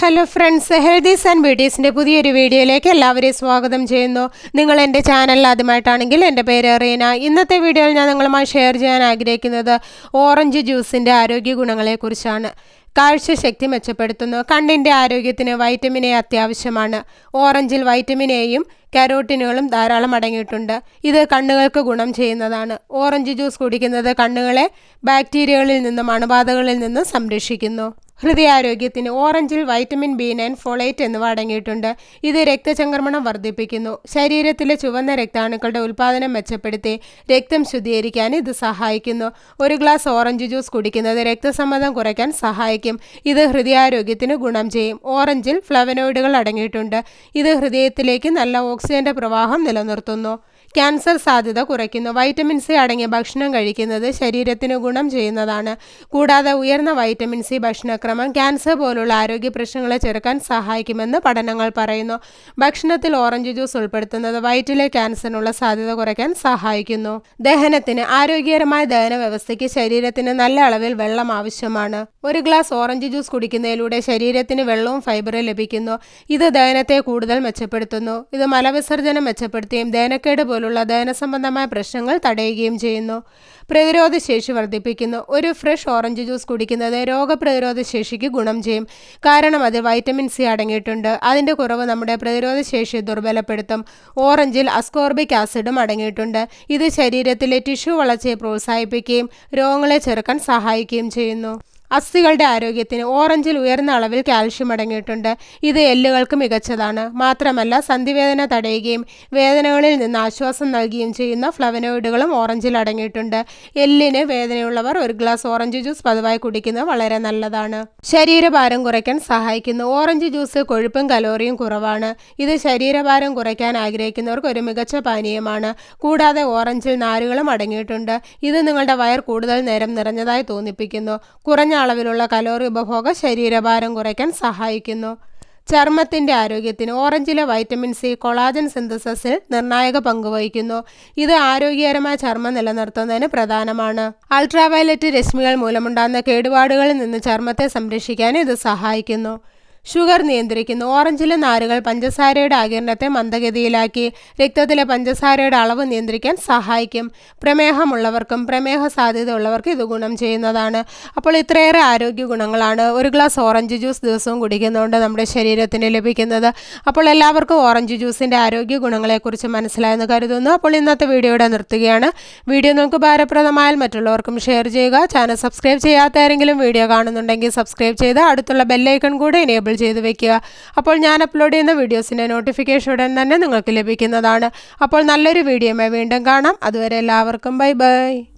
Hello friends, healthies and ബ്യൂട്ടീസിൻ്റെ പുതിയൊരു വീഡിയോയിലേക്ക് എല്ലാവരെയും സ്വാഗതം ചെയ്യുന്നു. നിങ്ങൾ എൻ്റെ ചാനൽ ആദ്യമായിട്ടാണെങ്കിൽ എൻ്റെ പേര് റീന. ഇന്നത്തെ വീഡിയോയിൽ ഞാൻ നിങ്ങളുമായി ഷെയർ ചെയ്യാൻ ആഗ്രഹിക്കുന്നത് ഓറഞ്ച് ജ്യൂസിൻ്റെ ആരോഗ്യ ഗുണങ്ങളെക്കുറിച്ചാണ്. കാഴ്ചശക്തി മെച്ചപ്പെടുത്തുന്നു. കണ്ണിൻ്റെ ആരോഗ്യത്തിന് വൈറ്റമിൻ എ അത്യാവശ്യമാണ്. ഓറഞ്ചിൽ വൈറ്റമിൻ എയും കരോട്ടിനുകളും ധാരാളം അടങ്ങിയിട്ടുണ്ട്. ഇത് കണ്ണുകൾക്ക് ഗുണം ചെയ്യുന്നതാണ്. ഓറഞ്ച് ജ്യൂസ് കുടിക്കുന്നത് കണ്ണുകളെ ബാക്ടീരിയകളിൽ നിന്നും അണുബാധകളിൽ നിന്നും സംരക്ഷിക്കുന്നു. ഹൃദയാരോഗ്യത്തിന് ഓറഞ്ചിൽ വൈറ്റമിൻ B9, ഫോളേറ്റ് എന്നിവ അടങ്ങിയിട്ടുണ്ട്. ഇത് രക്തചംക്രമണം വർദ്ധിപ്പിക്കുന്നു. ശരീരത്തിലെ ചുവന്ന രക്താണുക്കളുടെ ഉൽപ്പാദനം മെച്ചപ്പെടുത്തി രക്തം ശുദ്ധീകരിക്കാൻ ഇത് സഹായിക്കുന്നു. ഒരു ഗ്ലാസ് ഓറഞ്ച് ജ്യൂസ് കുടിക്കുന്നത് രക്തസമ്മർദ്ദം കുറയ്ക്കാൻ സഹായിക്കും. ഇത് ഹൃദയാരോഗ്യത്തിന് ഗുണം ചെയ്യും. ഓറഞ്ചിൽ ഫ്ലവനോയിഡുകൾ അടങ്ങിയിട്ടുണ്ട്. ഇത് ഹൃദയത്തിലേക്ക് നല്ല ഓക്സിജന്റെ പ്രവാഹം നിലനിർത്തുന്നു. ക്യാൻസർ സാധ്യത കുറയ്ക്കുന്നു. വൈറ്റമിൻ സി അടങ്ങിയ ഭക്ഷണം കഴിക്കുന്നത് ശരീരത്തിന് ഗുണം ചെയ്യുന്നതാണ്. കൂടാതെ ഉയർന്ന വൈറ്റമിൻ സി ഭക്ഷണക്രമം ക്യാൻസർ പോലുള്ള ആരോഗ്യ പ്രശ്നങ്ങളെ ചെറുക്കാൻ സഹായിക്കുമെന്ന് പഠനങ്ങൾ പറയുന്നു. ഭക്ഷണത്തിൽ ഓറഞ്ച് ജ്യൂസ് ഉൾപ്പെടുത്തുന്നത് വയറ്റിലെ ക്യാൻസറിനുള്ള സാധ്യത കുറയ്ക്കാൻ സഹായിക്കുന്നു. ദഹനത്തിന് ആരോഗ്യകരമായ ദഹന വ്യവസ്ഥയ്ക്ക് ശരീരത്തിന് നല്ല അളവിൽ വെള്ളം ആവശ്യമാണ്. ഒരു ഗ്ലാസ് ഓറഞ്ച് ജ്യൂസ് കുടിക്കുന്നതിലൂടെ ശരീരത്തിന് വെള്ളവും ഫൈബറും ലഭിക്കുന്നു. ഇത് ദഹനത്തെ കൂടുതൽ മെച്ചപ്പെടുത്തുന്നു. ഇത് മലവിസർജനം മെച്ചപ്പെടുത്തുകയും ദഹനക്കേട് പോലുള്ള ദഹന സംബന്ധമായ പ്രശ്നങ്ങൾ തടയുകയും ചെയ്യുന്നു. പ്രതിരോധ ശേഷി വർദ്ധിപ്പിക്കുന്നു. ഒരു ഫ്രഷ് ഓറഞ്ച് ജ്യൂസ് കുടിക്കുന്നത് രോഗപ്രതിരോധ ശേഷിക്ക് ഗുണം ചെയ്യും. കാരണം അതിൽ വൈറ്റമിൻ സി അടങ്ങിയിട്ടുണ്ട്. അതിൻ്റെ കുറവ് നമ്മുടെ പ്രതിരോധ ശേഷി ദുർബലപ്പെടുത്തും. ഓറഞ്ചിൽ അസ്കോർബിക് ആസിഡും അടങ്ങിയിട്ടുണ്ട്. ഇത് ശരീരത്തിലെ ടിഷ്യൂ വളർച്ചയെ പ്രോത്സാഹിപ്പിക്കുകയും രോഗങ്ങളെ ചെറുക്കാൻ സഹായിക്കുകയും ചെയ്യുന്നു. അസ്ഥികളുടെ ആരോഗ്യത്തിന് ഓറഞ്ചിൽ ഉയർന്ന അളവിൽ കാൽഷ്യം അടങ്ങിയിട്ടുണ്ട്. ഇത് എല്ലുകൾക്ക് മികച്ചതാണ്. മാത്രമല്ല സന്ധിവേദന തടയുകയും വേദനകളിൽ നിന്ന് ആശ്വാസം നൽകുകയും ചെയ്യുന്ന ഫ്ലവനോയിഡുകളും ഓറഞ്ചിൽ അടങ്ങിയിട്ടുണ്ട്. എല്ലിന് വേദനയുള്ളവർ ഒരു ഗ്ലാസ് ഓറഞ്ച് ജ്യൂസ് പതിവായി കുടിക്കുന്നത് വളരെ നല്ലതാണ്. ശരീരഭാരം കുറയ്ക്കാൻ സഹായിക്കുന്നു. ഓറഞ്ച് ജ്യൂസ് കൊഴുപ്പും കലോറിയും കുറവാണ്. ഇത് ശരീരഭാരം കുറയ്ക്കാൻ ആഗ്രഹിക്കുന്നവർക്ക് ഒരു മികച്ച പാനീയമാണ്. കൂടാതെ ഓറഞ്ചിൽ നാരുകളും അടങ്ങിയിട്ടുണ്ട്. ഇത് നിങ്ങളുടെ വയർ കൂടുതൽ നേരം നിറഞ്ഞതായി തോന്നിപ്പിക്കുന്നു. കുറഞ്ഞ അളവിലുള്ള കലോറി ഉപഭോഗം ശരീരഭാരം കുറയ്ക്കാൻ സഹായിക്കുന്നു. ചർമ്മത്തിൻ്റെ ആരോഗ്യത്തിന് ഓറഞ്ചിലെ വൈറ്റമിൻ സി കൊളാജൻ സിന്തസിസിൽ നിർണായക പങ്കുവഹിക്കുന്നു. ഇത് ആരോഗ്യകരമായ ചർമ്മം നിലനിർത്തുന്നതിന് പ്രധാനമാണ്. അൾട്രാവയലറ്റ് രശ്മികൾ മൂലമുണ്ടാകുന്ന കേടുപാടുകളിൽ നിന്ന് ചർമ്മത്തെ സംരക്ഷിക്കാൻ ഇത് സഹായിക്കുന്നു. ഷുഗർ നിയന്ത്രിക്കുന്നു. ഓറഞ്ചിലെ നാരുകൾ പഞ്ചസാരയുടെ ആഗിരണത്തെ മന്ദഗതിയിലാക്കി രക്തത്തിലെ പഞ്ചസാരയുടെ അളവ് നിയന്ത്രിക്കാൻ സഹായിക്കും. പ്രമേഹമുള്ളവർക്കും പ്രമേഹ സാധ്യത ഉള്ളവർക്കും ഇത് ഗുണം ചെയ്യുന്നതാണ്. അപ്പോൾ ഇത്രയേറെ ആരോഗ്യ ഗുണങ്ങളാണ് ഒരു ഗ്ലാസ് ഓറഞ്ച് ജ്യൂസ് ദിവസവും കുടിക്കുന്നതുകൊണ്ട് നമ്മുടെ ശരീരത്തിന് ലഭിക്കുന്നത്. അപ്പോൾ എല്ലാവർക്കും ഓറഞ്ച് ജ്യൂസിൻ്റെ ആരോഗ്യ ഗുണങ്ങളെക്കുറിച്ച് മനസ്സിലായെന്ന് കരുതുന്നു. അപ്പോൾ ഇന്നത്തെ വീഡിയോയുടെ നിർത്തുകയാണ്. വീഡിയോ നിങ്ങൾക്ക് ഉപകാരപ്രദമായാൽ മറ്റുള്ളവർക്കും ഷെയർ ചെയ്യുക. ചാനൽ സബ്സ്ക്രൈബ് ചെയ്യാത്ത ആരെങ്കിലും വീഡിയോ കാണുന്നുണ്ടെങ്കിൽ സബ്സ്ക്രൈബ് ചെയ്ത് അടുത്തുള്ള ബെല്ലൈക്കൺ കൂടെ എനേബിൾ ചെയ്ത് വെക്കുക. അപ്പോൾ ഞാൻ അപ്ലോഡ് ചെയ്യുന്ന വീഡിയോസിൻ്റെ നോട്ടിഫിക്കേഷൻ ഉടൻ തന്നെ നിങ്ങൾക്ക് ലഭിക്കുന്നതാണ്. അപ്പോൾ നല്ലൊരു വീഡിയോയുമായി വീണ്ടും കാണാം. അതുവരെ എല്ലാവർക്കും ബൈ ബൈ.